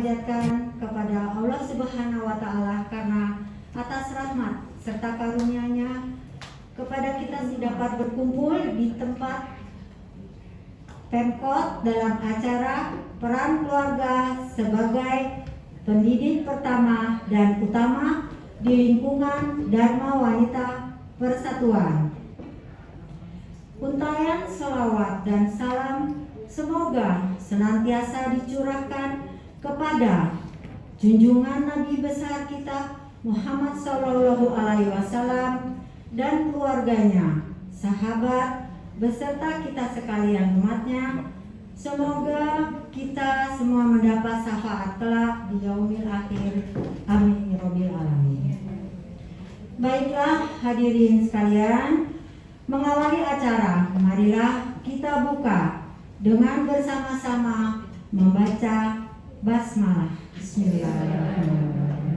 panjatkan kepada Allah Subhanahu wa Ta'ala karena atas rahmat serta karunia-Nya kepada kita dapat berkumpul di tempat Pemkot dalam acara peran keluarga sebagai pendidik pertama dan utama di lingkungan Dharma Wanita Persatuan. Untayan selawat dan salam semoga senantiasa dicurahkan kepada junjungan Nabi besar kita Muhammad Sallallahu Alaihi Wasallam dan keluarganya, sahabat beserta kita sekalian umatnya. Semoga kita semua mendapat syafaat kelak di yaumil akhir. Amin ya Rabbil alamin. Baiklah hadirin sekalian, mengawali acara, marilah kita buka dengan bersama-sama membaca basmalah. Bismillahirrahmanirrahim.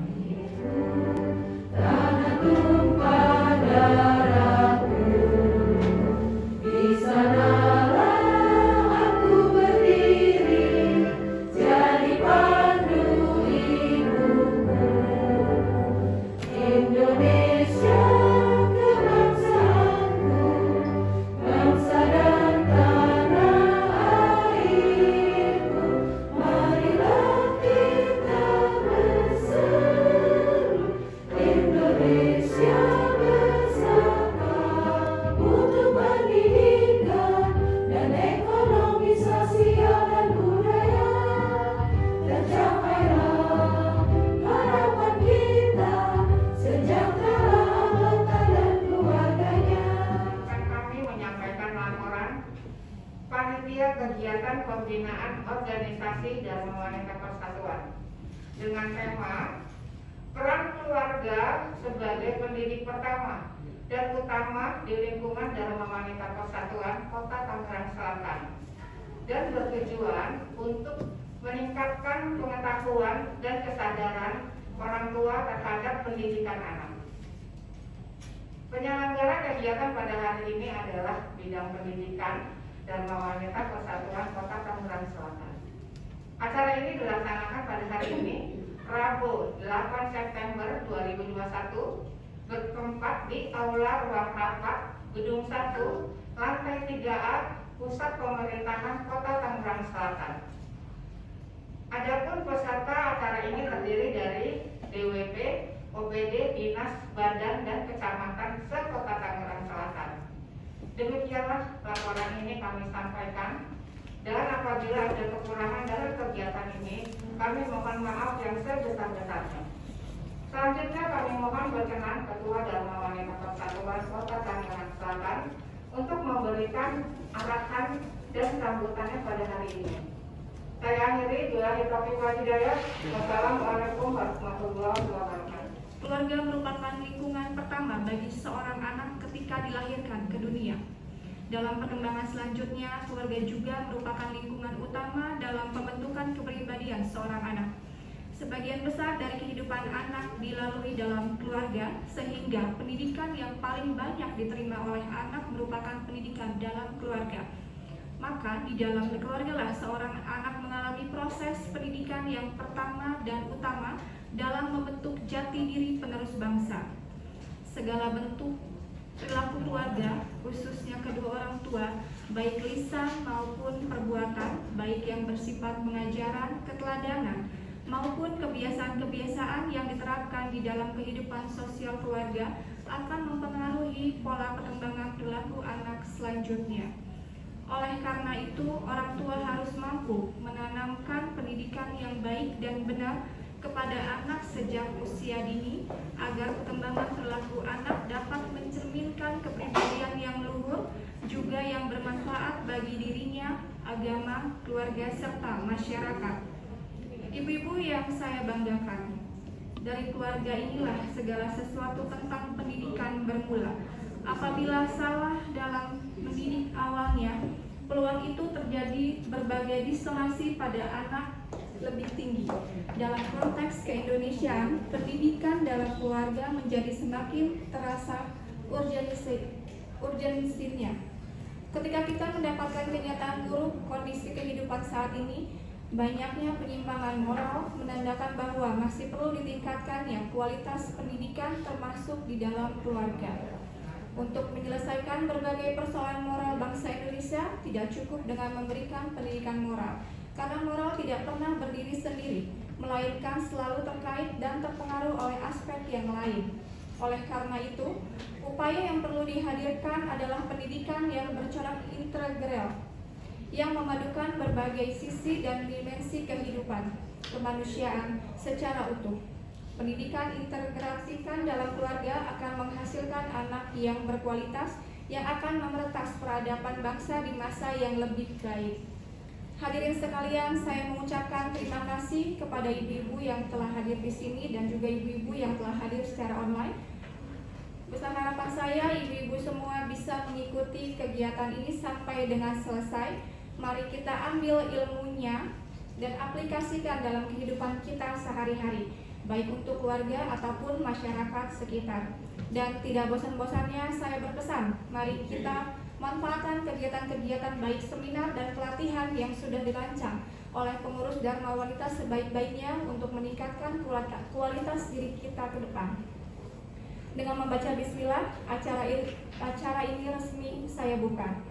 Tanah tumpah darahku, di sanalah aku berdiri, jadi pandu ibuku. Indonesia kebangsaanku, bangsa dan tanah airku. Marilah kita berseru, Indonesia bersama untuk pendidikan dan ekonomi, sosial dan budaya. Tercapailah harapan kita, sejahtera anggota dan keluarganya. Kami menyampaikan laporan Panitia Kegiatan Pembinaan Organisasi Dharma Wanita Persatuan dengan tema peran keluarga sebagai pendidik pertama dan utama di lingkungan Dharma Wanita Persatuan Kota Tangerang Selatan, dan bertujuan untuk meningkatkan pengetahuan dan kesadaran orang tua terhadap pendidikan anak. Penyelenggara kegiatan pada hari ini adalah bidang pendidikan Dharma Wanita Persatuan Kota Tangerang Selatan. Acara ini dilaksanakan pada hari ini, Rabu 8 September 2021, bertempat di Aula Ruang Rapat Gedung 1, Lantai 3A, Pusat Pemerintahan Kota Tangerang Selatan. Adapun peserta acara ini terdiri dari DWP, OPD, Dinas, Badan, dan Kecamatan se-Kota Tangerang Selatan. Demikianlah laporan ini kami sampaikan, dan apabila ada kekurangan dalam kegiatan ini, kami mohon maaf yang sebesar-besarnya. Selanjutnya kami mohon berkenan Ketua Dharma Wanita Persatuan Kota Tangerang Selatan untuk memberikan arahan dan sambutannya pada hari ini. Saya akhiri, billahi taufiq wal hidayah. Wassalamualaikum warahmatullahi wabarakatuh. Keluarga merupakan lingkungan pertama bagi seorang anak ketika dilahirkan ke dunia. Dalam perkembangan selanjutnya, keluarga juga merupakan lingkungan utama dalam pembentukan kepribadian seorang anak. Sebagian besar dari kehidupan anak dilalui dalam keluarga, sehingga pendidikan yang paling banyak diterima oleh anak merupakan pendidikan dalam keluarga. Maka di dalam keluargalah seorang anak mengalami proses pendidikan yang pertama dan utama dalam membentuk jati diri penerus bangsa. Segala bentuk perilaku keluarga, khususnya kedua orang tua, baik lisan maupun perbuatan, baik yang bersifat pengajaran, keteladanan, maupun kebiasaan-kebiasaan yang diterapkan di dalam kehidupan sosial keluarga akan mempengaruhi pola perkembangan perilaku anak selanjutnya. Oleh karena itu, orang tua harus mampu menanamkan pendidikan yang baik dan benar kepada anak sejak usia dini agar perkembangan perilaku anak dapat mencerminkan kepribadian yang luhur, juga yang bermanfaat bagi dirinya, agama, keluarga, serta masyarakat. Ibu-ibu yang saya banggakan, dari keluarga inilah segala sesuatu tentang pendidikan bermula. Apabila salah dalam mendidik awalnya, peluang itu terjadi berbagai disonansi pada anak lebih tinggi. Dalam konteks keindonesiaan, pendidikan dalam keluarga menjadi semakin terasa urgensinya. Ketika kita mendapatkan kenyataan buruk kondisi kehidupan saat ini, Banyaknya penyimpangan moral menandakan bahwa masih perlu ditingkatkannya kualitas pendidikan termasuk di dalam keluarga. Untuk menyelesaikan berbagai persoalan moral bangsa Indonesia, tidak cukup dengan memberikan pendidikan moral, karena moral tidak pernah berdiri sendiri, melainkan selalu terkait dan terpengaruh oleh aspek yang lain. Oleh karena itu, upaya yang perlu dihadirkan adalah pendidikan yang bercorak integral, yang memadukan berbagai sisi dan dimensi kehidupan kemanusiaan secara utuh. Pendidikan integrasikan dalam keluarga akan menghasilkan anak yang berkualitas yang akan memeretas peradaban bangsa di masa yang lebih baik. Hadirin sekalian, saya mengucapkan terima kasih kepada ibu-ibu yang telah hadir di sini dan juga ibu-ibu yang telah hadir secara online. Besar harapan saya ibu-ibu semua bisa mengikuti kegiatan ini sampai dengan selesai. Mari kita ambil ilmunya dan aplikasikan dalam kehidupan kita sehari-hari, baik untuk keluarga ataupun masyarakat sekitar. Dan tidak bosan-bosannya saya berpesan, mari kita manfaatkan kegiatan-kegiatan baik seminar dan pelatihan yang sudah dirancang oleh pengurus Dharma Wanita sebaik-baiknya untuk meningkatkan kualitas diri kita ke depan. Dengan membaca bismillah, acara ini resmi saya buka.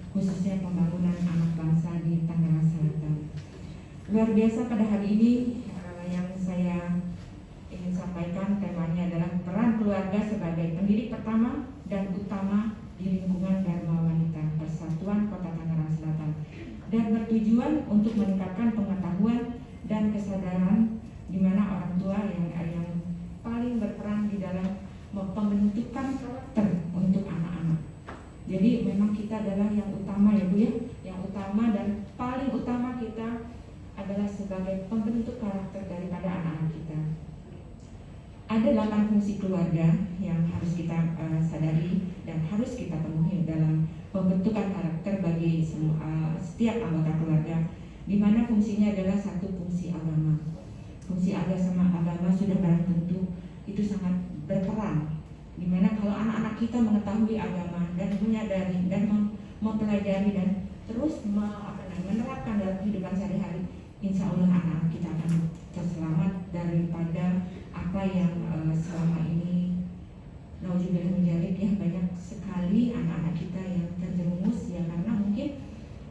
Khususnya pembangunan anak bangsa di Tangerang Selatan. Luar biasa pada hari ini yang saya ingin sampaikan temanya adalah peran keluarga sebagai pendidik pertama dan utama di lingkungan Dharma Wanita Persatuan Kota Tangerang Selatan, dan bertujuan untuk meningkatkan pengetahuan dan kesadaran di mana orang tua yang paling berperan di dalam pembentukan karakter untuk anak-anak. Jadi memang kita adalah yang utama ya Bu ya, yang utama dan paling utama kita adalah sebagai pembentuk karakter daripada anak-anak kita. Ada 8 fungsi keluarga yang harus kita sadari dan harus kita penuhi dalam pembentukan karakter bagi setiap anggota keluarga, di mana fungsinya adalah satu, fungsi agama. Fungsi agama sudah barang tentu itu sangat berperan, dimana kalau anak-anak kita mengetahui agama dan menyadari dan mempelajari dan terus menerapkan dalam kehidupan sehari-hari, insya Allah anak-anak kita akan terselamat daripada apa yang selama ini nauzubillah min dzalik ya, banyak sekali anak-anak kita yang terjerumus ya karena mungkin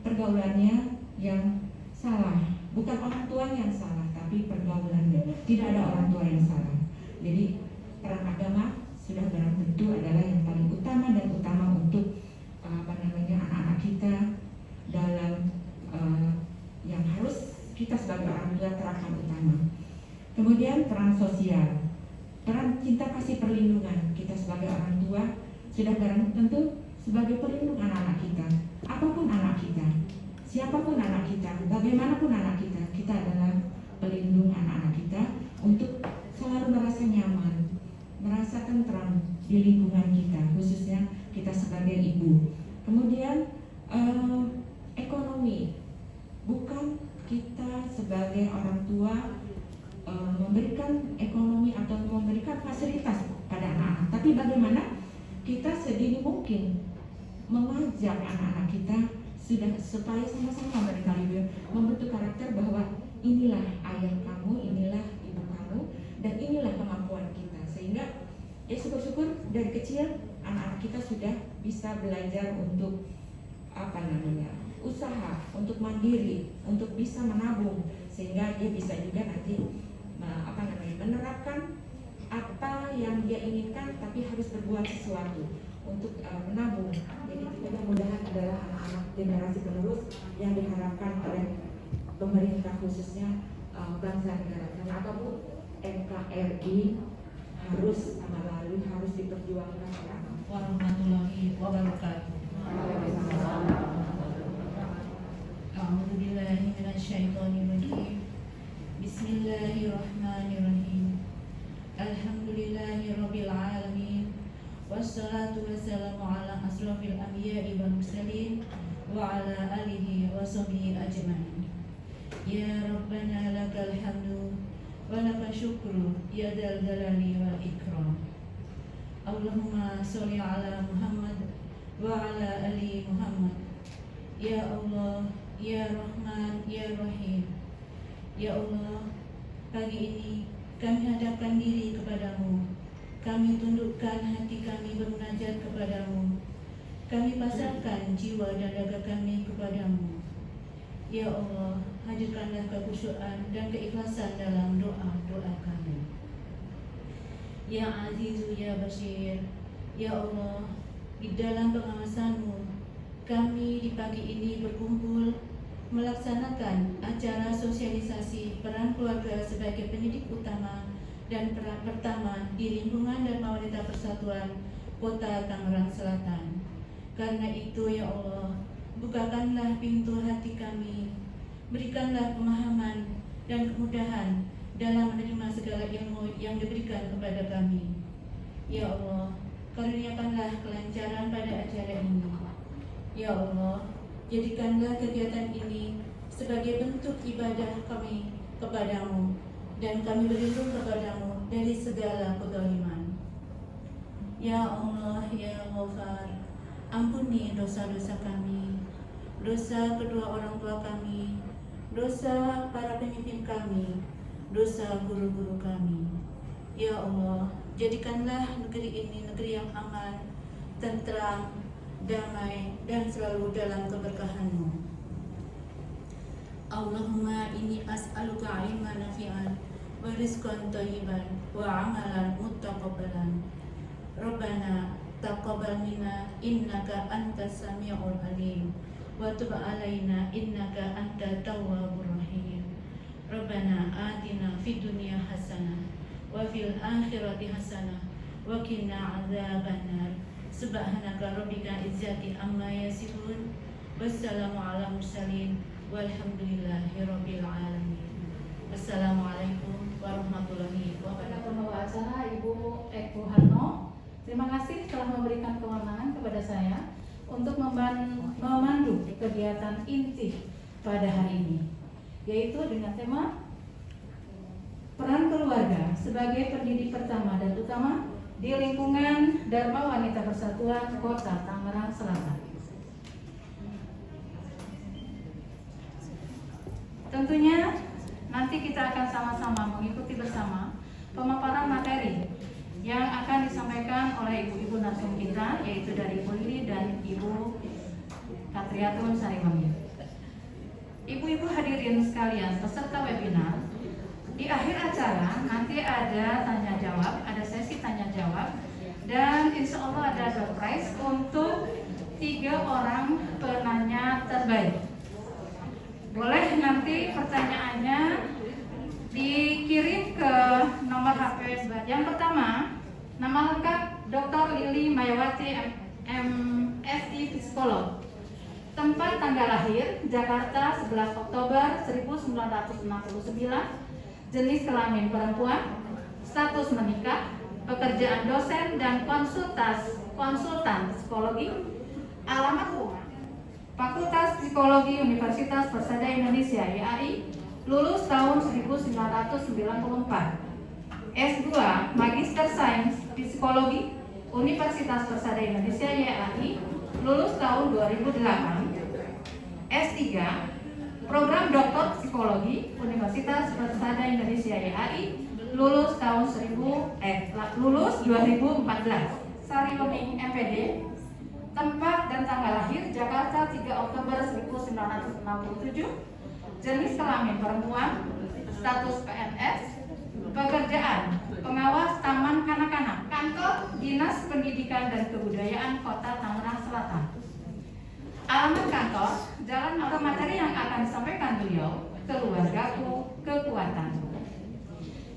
pergaulannya yang salah, bukan orang tua yang salah tapi pergaulannya. Tidak ada orang tua yang salah. Jadi peran agama sudah barang tentu adalah yang paling utama dan utama untuk anak-anak kita dalam yang harus kita sebagai orang tua terapkan utama. Kemudian peran sosial, peran cinta kasih perlindungan. Kita sebagai orang tua sudah barang tentu sebagai pelindung anak-anak kita. Apapun anak kita, siapapun anak kita, bagaimanapun anak kita, kita adalah pelindung anak-anak kita untuk selalu merasa nyaman, merasa tentram di lingkungan kita, khususnya kita sebagai ibu. Kemudian ekonomi, bukan kita sebagai orang tua memberikan ekonomi atau memberikan fasilitas pada anak-anak, tapi bagaimana kita sedini mungkin mengajak anak-anak kita supaya sama-sama mereka membentuk karakter bahwa inilah ayah kamu, inilah ibu kamu, dan inilah kemampuan kita. Sehingga ya syukur-syukur dari kecil anak-anak kita sudah bisa belajar untuk usaha, untuk mandiri, untuk bisa menabung, sehingga dia bisa juga nanti menerapkan apa yang dia inginkan, tapi harus berbuat sesuatu untuk menabung. Jadi mudah-mudahan adalah anak-anak generasi penerus yang diharapkan oleh pemerintah, khususnya bangsa negara. Karena apa Bu? NKRI harus melalui, harus diperjuangkan oleh anak. Warahmatullahi wabarakatuh. A'udzubillahi minasyaitonirrajim. Bismillahirrahmanirrahim. Alhamdulillahirabbil alamin. Wassalatu wassalamu ala asrofil anbiya'i wal mursalin wa ala alihi wa sahbihi ajma'in. Ya Rabbana lakal hamdu wa lakal syukru ya dzal jalali wal ikram. Allahumma sholli ala Muhammad وعلى آل محمد. Ya Allah, Ya Rahman, Ya Rahim. Ya Allah, pagi ini kami hadapkan diri kepadamu. Kami tundukkan hati kami bermunajat kepadamu. Kami pasrahkan jiwa dan raga kami kepadamu. Ya Allah, hadirkanlah kekhusyuan dan keikhlasan dalam doa-doa kami. Ya Azizu, Ya Bashir. Ya Allah, di dalam pengawasanmu kami di pagi ini berkumpul melaksanakan acara sosialisasi peran keluarga sebagai pendidik utama dan peran pertama di lingkungan Dharma Wanita Persatuan Kota Tangerang Selatan. Karena itu ya Allah, bukakanlah pintu hati kami, berikanlah pemahaman dan kemudahan dalam menerima segala ilmu yang diberikan kepada kami. Ya Allah, karuniakanlah kelancaran pada acara ini. Ya Allah, jadikanlah kegiatan ini sebagai bentuk ibadah kami kepadamu, dan kami berlindung kepadamu dari segala kezaliman. Ya Allah, Ya Ghafar, ampuni dosa-dosa kami, dosa kedua orang tua kami, dosa para pemimpin kami, dosa guru-guru kami. Ya Allah, jadikanlah negeri ini negeri yang aman, tentram, damai, dan selalu dalam keberkahan-Mu. Allahumma inni as'aluka ilman nafi'an wa rizqan thayyiban wa amalan muttaqabbalan. Rabbana taqabbal minna innaka antas samiul alim wa tub alaina innaka antat tawwabur rahim. Rabbana atina fid dunya hasanah wa fil akhirati hasanah wa qina adzabannar. Subhanaka rabbika izzati amma yasifun. Wassalamu ala mursalin walhamdulillahi rabbil alamin. Assalamualaikum warahmatullahi Pada wabarakatuh. pembawa acara Ibu Eko Harno, terima kasih telah memberikan kewenangan kepada saya untuk memandu kegiatan inti pada hari ini, yaitu dengan tema peran keluarga sebagai pendidik pertama dan utama di lingkungan Dharma Wanita Persatuan Kota Tangerang Selatan. Tentunya nanti kita akan sama-sama mengikuti bersama pemaparan materi yang akan disampaikan oleh ibu-ibu narsum kita, yaitu dari Ibu Lili dan Ibu Katriatun Sarimamir. Ibu-ibu hadirin sekalian peserta webinar, di akhir acara nanti ada tanya jawab, ada sesi tanya jawab, dan insya Allah ada door prize untuk 3 orang penanya terbaik. Boleh nanti pertanyaannya dikirim ke nomor HP. Yang pertama, nama lengkap Dr. Lili Mayawati MSI Psikolog. Tempat tanggal lahir Jakarta 11 Oktober 1969. Jenis kelamin perempuan, status menikah, pekerjaan dosen dan konsultan psikologi, alamat rumah, Fakultas Psikologi Universitas Persada Indonesia YAI, lulus tahun 1994, S2 Magister Sains Psikologi Universitas Persada Indonesia YAI, lulus tahun 2008, S3 Program Doktor Psikologi Universitas Persada Indonesia YAI, lulus tahun 2014. Sariweming MPD. Tempat dan tanggal lahir Jakarta 3 Oktober 1967. Jenis kelamin perempuan, status PNS, pekerjaan pengawas taman kanak-kanak, kantor Dinas Pendidikan dan Kebudayaan Kota Tangerang Selatan. Alamat kantor, jalan atau materi yang akan disampaikan beliau, keluargaku, kekuatanku.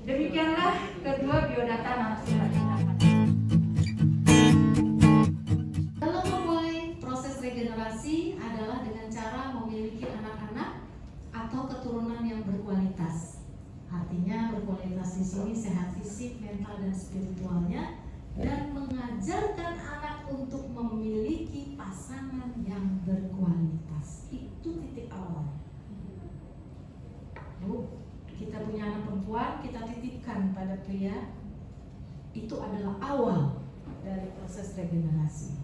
Demikianlah kedua biodata narasumber kita. Dalam memulai proses regenerasi adalah dengan cara memiliki anak-anak atau keturunan yang berkualitas. Artinya berkualitas di sini sehat fisik, mental, dan spiritualnya, dan mengajarkan anak untuk memiliki pasangan yang berkualitas. Itu titik awal. Kita punya anak perempuan, kita titipkan pada pria. Itu adalah awal dari proses regenerasi.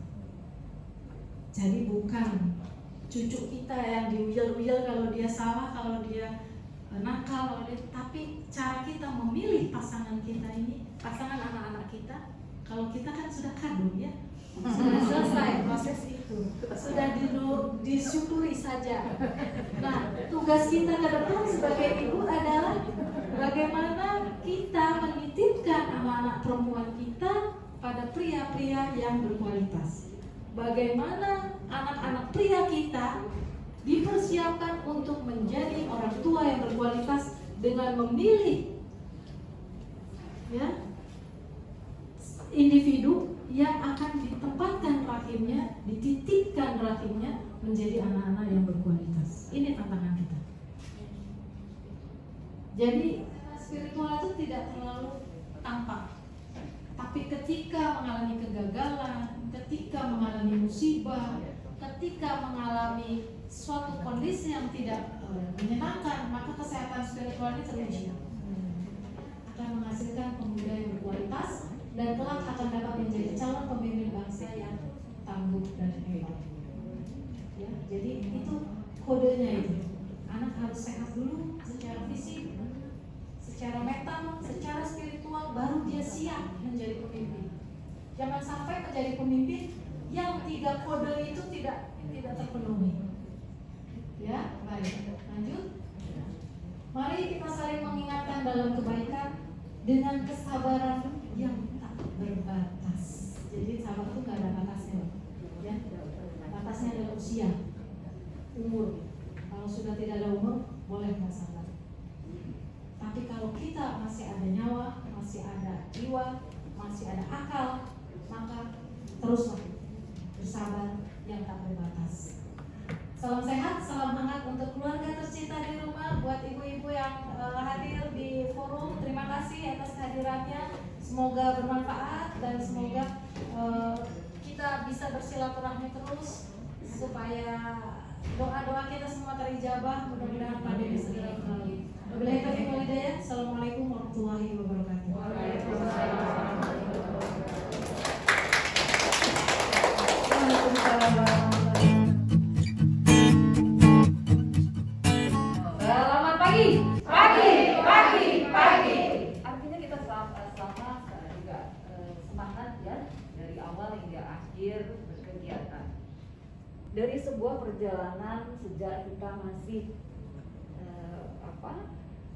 Jadi bukan cucu kita yang diuyel-uyel kalau dia salah, kalau dia nakal, tapi cara kita memilih pasangan kita ini, pasangan anak-anak kita, kalau kita kan sudah kado ya, sudah selesai proses itu, sudah disyukuri saja. Nah, tugas kita ke depan sebagai ibu adalah bagaimana kita menitipkan anak-anak perempuan kita pada pria-pria yang berkualitas. Bagaimana anak-anak pria kita dipersiapkan untuk menjadi orang tua yang berkualitas dengan memilih ya individu yang akan ditempatkan rahimnya, dititipkan rahimnya menjadi anak-anak yang berkualitas. Ini tantangan kita. Jadi spiritual itu tidak terlalu tampak, tapi ketika mengalami kegagalan, ketika mengalami musibah, ketika mengalami suatu kondisi yang tidak menyenangkan, maka kesehatan spiritual ini teruji. Akan menghasilkan pemuda yang berkualitas dan kelak akan dapat menjadi calon pemimpin bangsa yang tangguh dan hebat. Ya, jadi itu kodenya itu. Anak harus sehat dulu secara fisik, secara mental, secara spiritual, baru dia siap menjadi pemimpin. Jangan sampai menjadi pemimpin yang 3 kode itu tidak terpenuhi. Ya, baik. Lanjut. Mari kita saling mengingatkan dalam kebaikan dengan kesabaran yang tak berbatas. Jadi sabar itu nggak ada batasnya, ya. Batasnya adalah usia, umur. Kalau sudah tidak ada umur, boleh nggak sabar. Tapi kalau kita masih ada nyawa, masih ada jiwa, masih ada akal, maka teruslah bersabar yang tak berbatas. Salam sehat, salam hangat untuk keluarga tercinta di rumah, buat ibu-ibu yang hadir di forum. Terima kasih atas kehadirannya. Semoga bermanfaat dan semoga kita bisa bersilaturahmi terus supaya doa-doa kita semua terijabah. Mudah-mudahan pandemi segera berlalu. Wabillahi taufiq wal hidayah. Assalamualaikum warahmatullahi wabarakatuh. Selamat pagi. Artinya kita sama juga semangat ya dari awal hingga akhir berkegiatan. Dari sebuah perjalanan sejak kita masih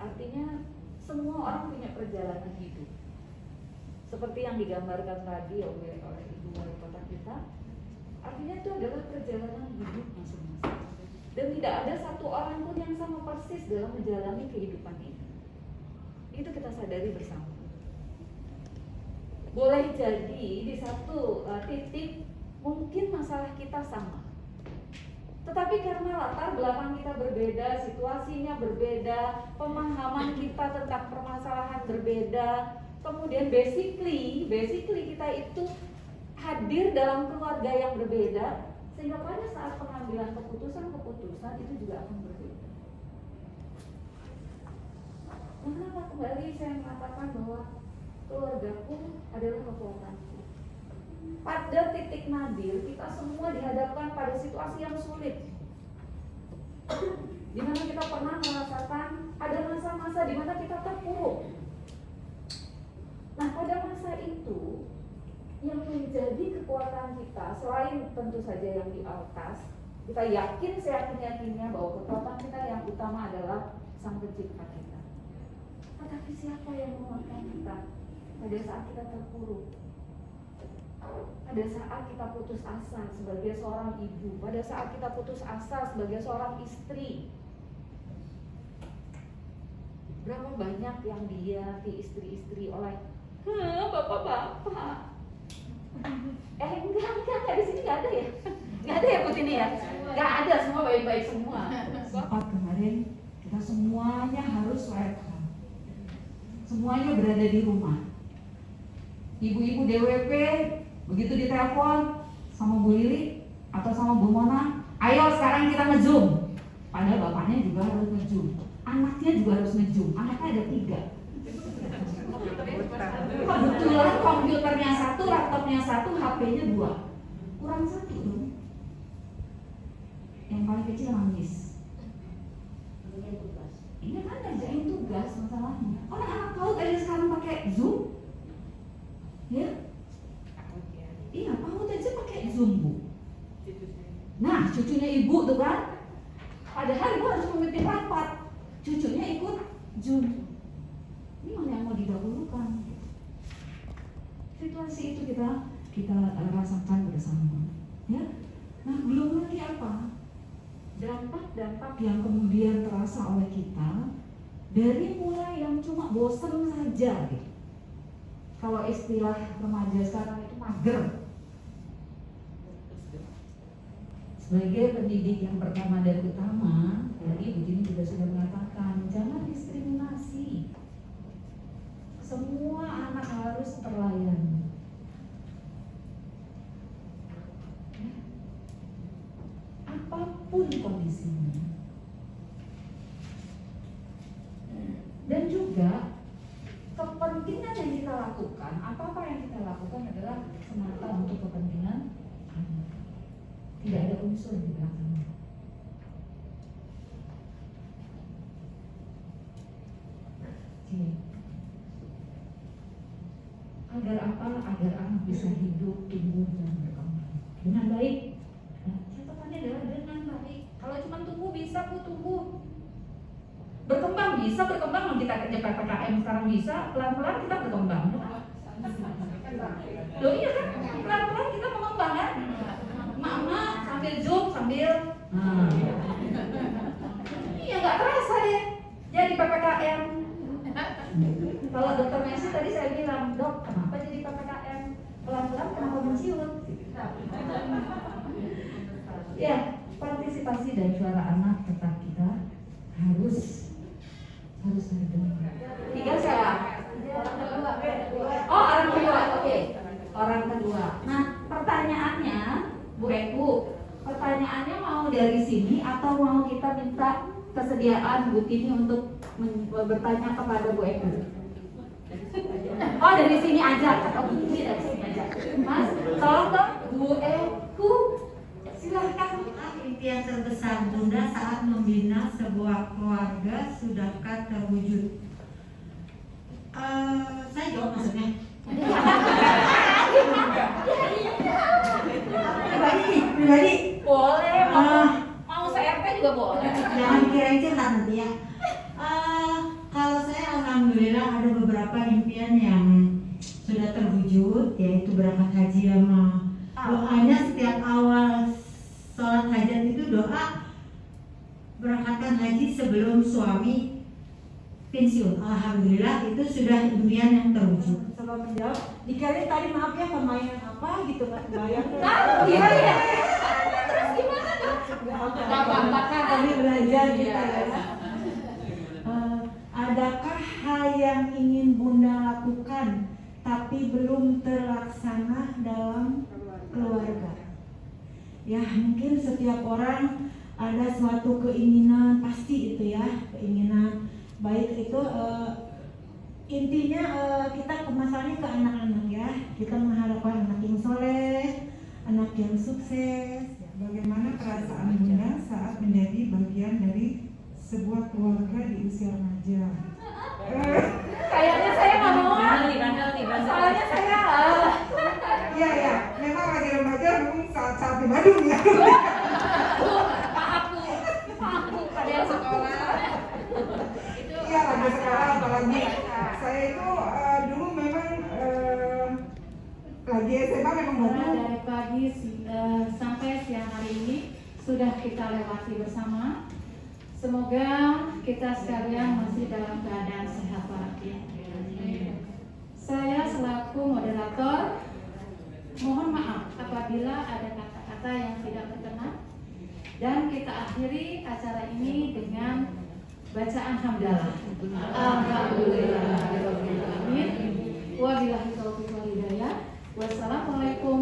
artinya semua orang punya perjalanan hidup. Seperti yang digambarkan tadi oleh Ibu Wali Kota kita, artinya itu adalah perjalanan hidup masing-masing. Dan tidak ada satu orang pun yang sama persis dalam menjalani kehidupan ini. Itu kita sadari bersama. Boleh jadi di satu titik mungkin masalah kita sama. Tetapi karena latar belakang kita berbeda, situasinya berbeda, pemahaman kita tentang permasalahan berbeda, kemudian basically kita itu hadir dalam keluarga yang berbeda, sehingga pada saat pengambilan keputusan itu juga akan berbeda. Kenapa kembali saya mengatakan bahwa keluargaku adalah kekuatanku. Pada titik nadir kita semua dihadapkan pada situasi yang sulit, di mana kita pernah merasakan ada masa-masa di mana kita terpuruk. Nah, pada masa itu yang menjadi kekuatan kita selain tentu saja yang di atas, kita yakin seyakin-yakinnya bahwa kekuatan kita yang utama adalah Sang Pencipta kita. Tetapi siapa yang menguatkan kita pada saat kita terpuruk? Pada saat kita putus asa sebagai seorang ibu, pada saat kita putus asa sebagai seorang istri. Berapa banyak yang dihati istri-istri oleh bapak-bapak. Enggak, di sini nggak ada ya? Nggak ada ya Bu Tini ya? Nggak ada, semua baik-baik semua. Sempat kemarin kita semuanya harus WFH. Semuanya berada di rumah. Ibu-ibu DWP begitu ditelepon sama Bu Lili atau sama Bu Mona, ayo sekarang kita nge-zoom. Padahal bapaknya juga harus nge-zoom, anaknya juga harus nge-zoom. Anaknya ada 3. Kebetulan komputernya 1, laptopnya 1, HP-nya 2, kurang 1 dong. yang paling kecil nangis. Ini kan ngerjain tugas masalahnya. Orang anak PAUD aja sekarang pakai Zoom, ya? Iya, PAUD aja pakai Zoom, Bu. Nah, cucunya ibu tuh kan, padahal ibu harus memimpin rapat, cucunya ikut Zoom. Ini mana yang mau didahulukan? Situasi itu kita rasakan bersama, ya. Nah, belum lagi apa? Dampak-dampak yang kemudian terasa oleh kita dari mulai yang cuma bosen saja, gitu. Kalau istilah remaja sekarang itu mager. Sebagai pendidik yang pertama dan utama, tadi Bu Tini juga sudah mengatakan, jangan diskriminasi. Semua anak harus terlayani. Apapun kondisinya. Dan juga kepentingan yang kita lakukan, apa-apa yang kita lakukan adalah semata untuk kepentingan anak. Tidak ada unsur di belakangnya. Agar apa? Agar anak bisa hidup, tumbuh, dan berkembang dengan baik. Nah, catatannya adalah dengan baik. Kalau cuma tumbuh bisa, Bu, tumbuh. Berkembang bisa, berkembang. Kita kerja PPKM sekarang bisa, pelan-pelan kita berkembang. Loh iya kan? Pelan-pelan kita mengembang kan? Mama sambil Zoom, sambil iya nggak terasa deh jadi PPKM. Kalau dokter Messi tadi saya bilang, dok kenapa jadi PPKM? Pelan-pelan kenapa pensiun? Ya, partisipasi dan suara anak tetap kita harus terdengar. Tiga siapa? Oh, orang kedua, oke. Orang kedua. Nah, pertanyaannya, Bu Eku, pertanyaannya mau dari sini atau mau kita minta kesediaan Bu Tini untuk bertanya kepada Bu Eku? Oh, dari sini aja. Oh, ini dari sini aja. Mas, tolong dong Bu Eku, silahkan. Impian terbesar Bunda saat membina sebuah keluarga sudahkah terwujud? Saya jawab maksudnya. Pribadi. Boleh, mau CRT juga boleh. Jangan kirain cinta nanti ya. Kalau saya alhamdulillah ada beberapa impian yang sudah terwujud, yaitu berangkat haji sama doanya setiap awal sholat hajat itu doa berangkatkan haji sebelum suami pensiun. Alhamdulillah itu sudah impian yang terwujud. Coba menjawab. Dikali tadi maaf ya permainan apa gitu kan? Bayang. Gimana ya? Terus gimana dong? Apa-apa kami belajar gitu ya. Adakah hal yang ingin Bunda lakukan tapi belum terlaksana dalam keluarga? Ya mungkin setiap orang ada suatu keinginan, pasti itu ya, keinginan baik itu intinya kita kemasannya ke anak-anak ya. Kita mengharapkan anak yang soleh, anak yang sukses. Bagaimana perasaan Bunda saat menjadi bagian dari sebuah keluarga di usia remaja? Kayaknya saya nggak mau. Soalnya saya Iya, memang lagi remaja belum saat-saat di Bandung ya. Maaf Bu, ada yang sekolah. Iya, lagi sekolah apalagi. Saya itu dulu memang lagi SMA memang Bandung. Dari pagi sampai siang hari ini sudah kita lewati bersama. Semoga kita sekalian masih dalam keadaan sehat walafiat. Saya selaku moderator mohon maaf apabila ada kata-kata yang tidak berkenan, dan kita akhiri acara ini dengan bacaan hamdalah. Alhamdulillahirabbil alamin. Wabillahi taufiq wal hidayah. Wassalamualaikum